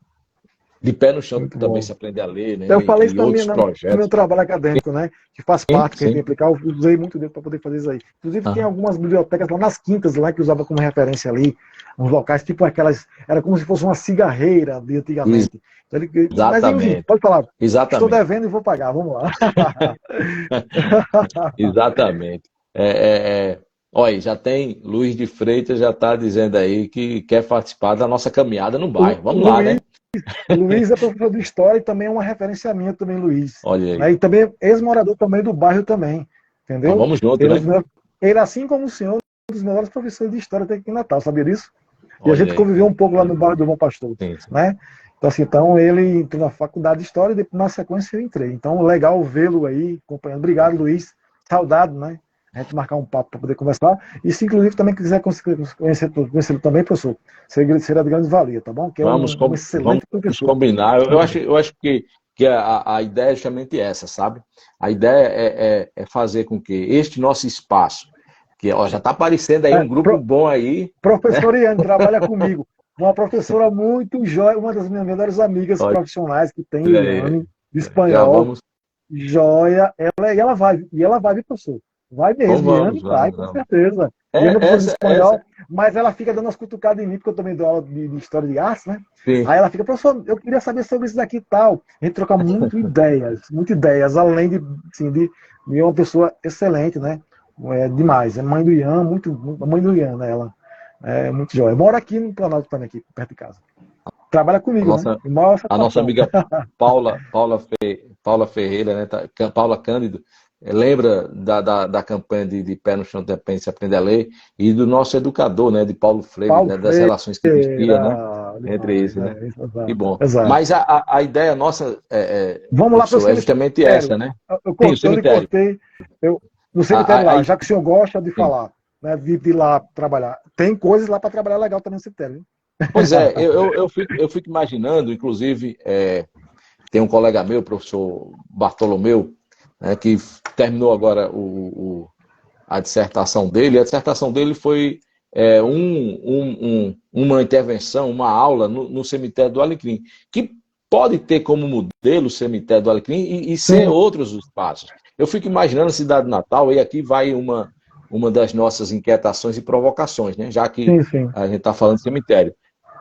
de pé no chão muito também bom. se aprende a ler, Eu né? falei isso E na outros no meu projetos. trabalho acadêmico, né? Que faz Sim, parte, que a gente tem sim. que aplicar. Eu usei muito dele para poder fazer isso aí. Inclusive, tem Ah, algumas bibliotecas lá nas quintas, lá que usava como referência ali, uns locais, tipo aquelas. Era como se fosse uma cigarreira de antigamente. Então, mas, enfim, exatamente, pode falar. Estou exatamente, devendo e vou pagar, vamos lá. exatamente. Olha, já tem Luiz de Freitas já está dizendo aí que quer participar da nossa caminhada no bairro. O Vamos lá, Luiz, né? o Luiz é professor de história e também é uma referência minha também, Luiz. Olha aí. Né? E também é ex-morador também do bairro também, Então, entendeu? vamos junto, Ele, né? ele, assim como o senhor, é um dos melhores professores de história até aqui em Natal, sabia disso? E a Olha gente aí. conviveu um pouco lá no bairro do Bom Pastor, Sim, sim. né? Então, assim, então ele entrou na faculdade de história e depois, na sequência eu entrei. Então, legal vê-lo aí, acompanhando. Obrigado, Luiz. Saudade, né? A gente marcar um papo para poder conversar. E se, inclusive, também quiser conhecê-lo também, professor, seria de grande valia, tá bom? Que é um Vamos excelente professor. combinar. Eu acho que a ideia é justamente essa, sabe? A ideia é fazer com que este nosso espaço, que ó, já está aparecendo aí É, um grupo bom aí, né? professora Iane trabalha comigo. Uma professora muito jóia, uma das minhas melhores amigas Olha profissionais que tem, aí, Iane, de já espanhol, vamos, joia. Ela vai, viu, professor? Vai então mesmo, Iane vamos, vai, vamos, com vamos. certeza. Iane é professora de Essa, espanhol, mas ela fica dando umas cutucadas em mim, porque eu também dou aula de história de arte, né? sim. Aí ela fica, professor, eu queria saber sobre isso daqui e tal. A gente troca muito ideias, além assim, de uma pessoa excelente, né? É demais. É mãe do Ian, mãe do Ian, né? Ela é muito jóia. Mora aqui no Planalto também, aqui perto de casa. Trabalha A comigo, né? nossa, E maior a nossa satisfação. amiga Paula Ferreira, né? Paula Cândido, lembra da campanha de Pé no Chão também se aprende a ler, e do nosso educador, né? De Paulo Freire, Paulo né, das Freire, relações que existia, né? Entre demais, esses, né? né? Que Exato. bom. Exato. Mas a ideia nossa, Vamos lá para o professor, é justamente cemitério. essa, né? Sim, o Eu lhe cemitério. cortei no A, cemitério a, a, lá, já que o senhor gosta de sim. falar, né? De ir lá trabalhar. Tem coisas lá para trabalhar legal também no cemitério, hein? Pois é, eu fico imaginando, inclusive, tem um colega meu, o professor Bartolomeu, né, que terminou agora a dissertação dele. A dissertação dele foi uma intervenção, uma aula no cemitério do Alecrim, que pode ter como modelo o cemitério do Alecrim e ser Sim, outros espaços. Eu fico imaginando a cidade de Natal, e aqui vai uma das nossas inquietações e provocações, né? Já que sim. a gente está falando de cemitério.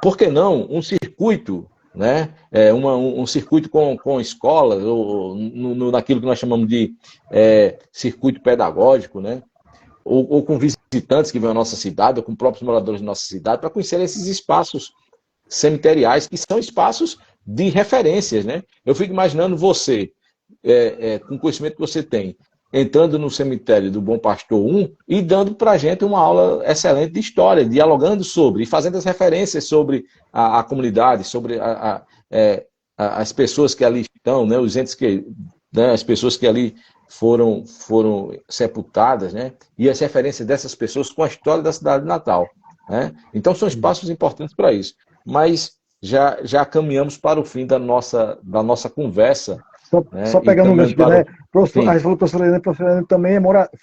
Por que não um circuito, né? Um circuito com escolas, ou naquilo que nós chamamos de circuito pedagógico, né? Ou com visitantes que vêm à nossa cidade, ou com próprios moradores da nossa cidade, para conhecer esses espaços cemiteriais, que são espaços de referências, né? Eu fico imaginando você, com o conhecimento que você tem, entrando no cemitério do Bom Pastor 1 e dando para a gente uma aula excelente de história, dialogando sobre, e fazendo as referências sobre a comunidade, sobre as pessoas que ali estão, né? Os entes que, né? As pessoas que ali foram sepultadas, né? E as referências dessas pessoas com a história da cidade de Natal, né? Então são espaços importantes para isso. Mas já caminhamos para o fim da nossa conversa, né? Só E pegando um gancho caminhando aqui, para né? o fim. A gente falou professora Helena também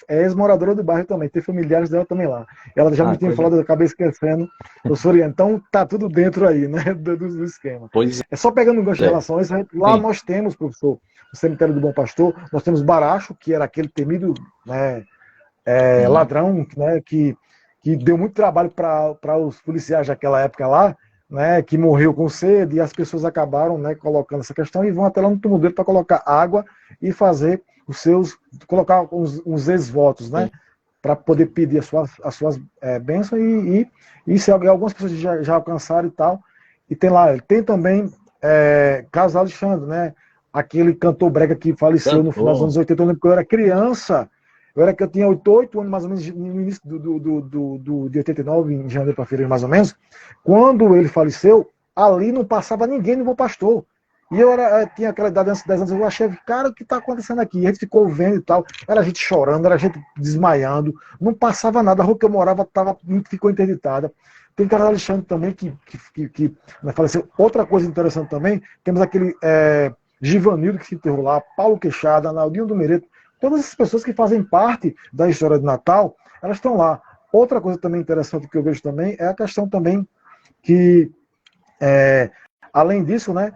é ex-moradora do bairro também, tem familiares dela também lá. Ela já me Ah, tinha falado, eu acabei esquecendo, professora Helena. Então tá tudo dentro aí, né? Do esquema. pois É só pegando um gancho em é. relação a isso, lá Sim, nós temos, professor, o cemitério do Bom Pastor, nós temos Baracho, que era aquele temido, né? ladrão, né, que deu muito trabalho para os policiais daquela época lá, né, que morreu com sede, e as pessoas acabaram, né, colocando essa questão e vão até lá no túmulo dele para colocar água e fazer colocar uns ex-votos, né, para poder pedir as suas bênçãos e se algumas pessoas já alcançaram e tal. E tem também Carlos Alexandre, né, aquele cantor brega que faleceu no final dos anos 80. Eu lembro que eu era criança. Eu tinha 8 anos, mais ou menos, no início de 89, em janeiro para fevereiro, mais ou menos. Quando ele faleceu, ali não passava ninguém no Bom Pastor. E eu tinha aquela idade, antes de 10 anos, eu achei, cara, o que está acontecendo aqui? E a gente ficou vendo e tal, era gente chorando, era gente desmaiando, não passava nada, a rua que eu morava ficou interditada. Tem Carlos Alexandre também, que faleceu. Outra coisa interessante também, temos aquele Givanildo, que se enterrou lá, Paulo Queixada, Naldinho do Mereto. Todas essas pessoas que fazem parte da história de Natal, elas estão lá. Outra coisa também interessante que eu vejo também é a questão também que, além disso, né,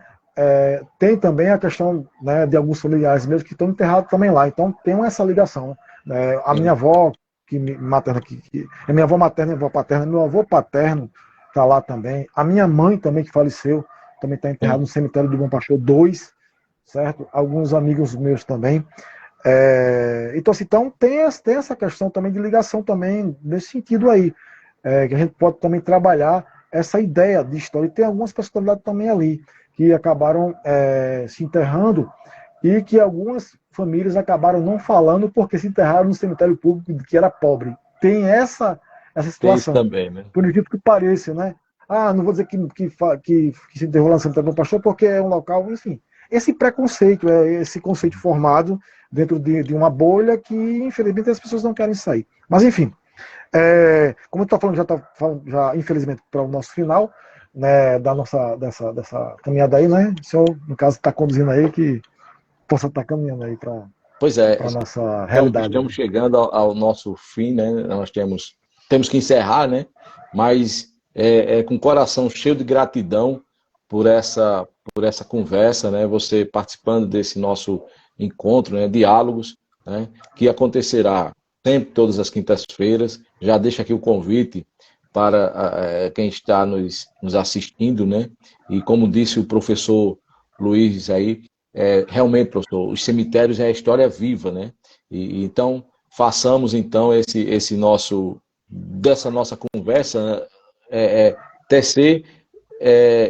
tem também a questão, né, de alguns familiares mesmo que estão enterrados também lá. Então tem essa ligação. A minha avó materna, a minha avó materna e avó paterna, meu avô paterno está lá também. A minha mãe também, que faleceu, também está enterrada no cemitério do Bom Pastor 2, certo? Alguns amigos meus também. Então tem essa questão também de ligação também nesse sentido aí, que a gente pode também trabalhar essa ideia de história. E tem algumas personalidades também ali que acabaram se enterrando e que algumas famílias acabaram não falando porque se enterraram no cemitério público que era pobre. Tem essa situação. Tem isso também, né? Por incrível que pareça, né? Não vou dizer que se enterrou lá no cemitério do pastor porque é um local, enfim. Esse preconceito, esse conceito formado dentro de uma bolha que, infelizmente, as pessoas não querem sair. Mas, enfim, como eu estou falando, já infelizmente, para o nosso final, né, dessa caminhada aí, né? O senhor, no caso, está conduzindo aí, que possa estar caminhando aí para a nossa realidade. Estamos chegando ao nosso fim, né? Nós temos que encerrar, né? Mas com o coração cheio de gratidão por essa conversa, né? Você participando desse nosso encontro, né? Diálogos, né? Que acontecerá sempre todas as quintas-feiras. Já deixo aqui o convite para quem está nos assistindo, né? E como disse o professor Luiz aí, realmente, professor, os cemitérios é a história viva, né? Então, façamos então dessa nossa conversa, tecer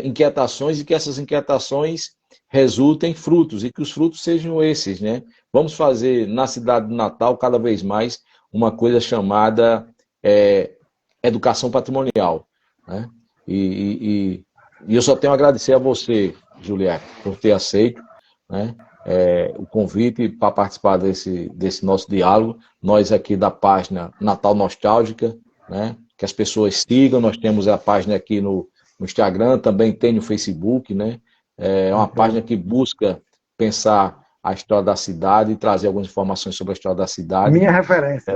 inquietações e que essas inquietações resultem em frutos e que os frutos sejam esses, né? Vamos fazer na cidade de Natal cada vez mais uma coisa chamada educação patrimonial, né? E eu só tenho a agradecer a você, Juliette, por ter aceito, né, o convite para participar desse nosso diálogo. Nós aqui da página Natal Nostálgica, né, que as pessoas sigam. Nós temos a página aqui no Instagram, também tem no Facebook, né? É uma página que busca pensar a história da cidade e trazer algumas informações sobre a história da cidade. Minha referência.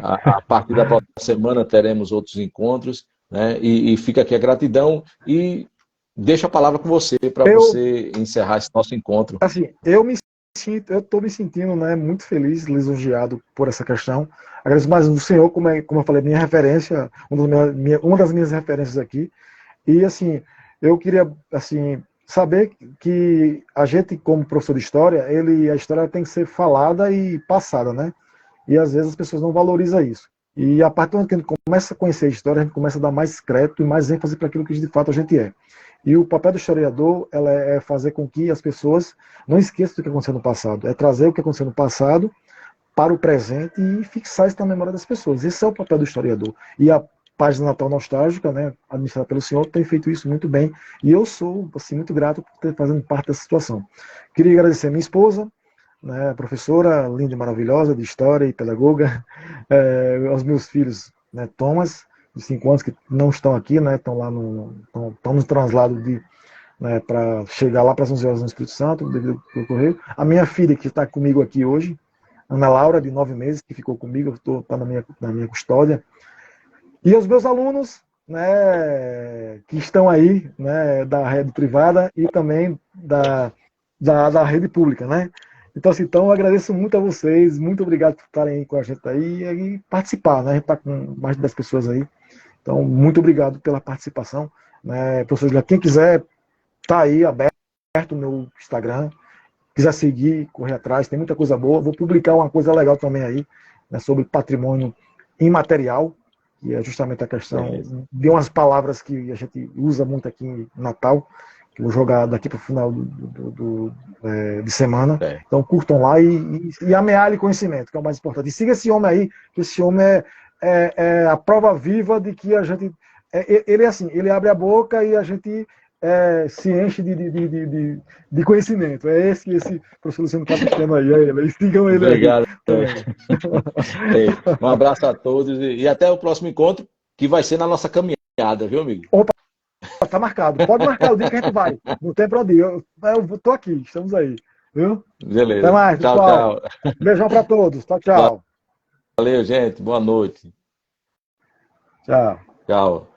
A partir da próxima semana teremos outros encontros, né? E fica aqui a gratidão e deixo a palavra com você para você encerrar esse nosso encontro. Assim, eu estou me sentindo, né, muito feliz, lisonjeado por essa questão. Agradeço mais o senhor, como eu falei, minha referência, uma das minhas referências aqui. E assim, eu queria assim saber que a gente, como professor de história, a história tem que ser falada e passada, né? E às vezes as pessoas não valorizam isso. E a partir do momento que a gente começa a conhecer a história, a gente começa a dar mais crédito e mais ênfase para aquilo que de fato a gente é. E o papel do historiador é fazer com que as pessoas não esqueçam do que aconteceu no passado. É trazer o que aconteceu no passado para o presente e fixar isso na memória das pessoas. Esse é o papel do historiador. E a página Natal Nostálgica, né, administrada pelo senhor, tem feito isso muito bem. E eu sou assim, muito grato por ter fazendo parte dessa situação. Queria agradecer a minha esposa, né, professora linda e maravilhosa de História e pedagoga, aos meus filhos, né, Thomas, de 5 anos, que não estão aqui, né, estão lá estão no translado né, para chegar lá para as 11 horas no Espírito Santo, devido ao correio. A minha filha, que está comigo aqui hoje, Ana Laura, de 9 meses, que ficou comigo, está na minha custódia. E os meus alunos, né, que estão aí, né, da rede privada e também da rede pública, né? Então, assim, então eu agradeço muito a vocês, muito obrigado por estarem aí com a gente aí e participar, né? A gente está com mais de 10 pessoas aí. Então, muito obrigado pela participação. Né? Professor Juliano, quem quiser, tá aí aberto o meu Instagram, quiser seguir, correr atrás, tem muita coisa boa. Vou publicar uma coisa legal também aí, né, sobre patrimônio imaterial, que é justamente a questão de umas palavras que a gente usa muito aqui em Natal, que eu vou jogar daqui para o final de semana. Então curtam lá e amealhem conhecimento, que é o mais importante. E siga esse homem aí, que esse homem é a prova viva de que a gente... ele é assim, ele abre a boca e a gente se enche de conhecimento. É esse professor Luciano está puxando aí. Sigam ele. Obrigado. Aí. Um abraço a todos e até o próximo encontro, que vai ser na nossa caminhada, viu, amigo? Opa, tá marcado. Pode marcar o dia que a gente vai. Não tem pra onde ir. Eu tô aqui, estamos aí. Viu? Beleza. Até mais, tchau, pessoal. tchau. Beijão pra todos. Tchau. Valeu, gente. Boa noite. Tchau. Tchau.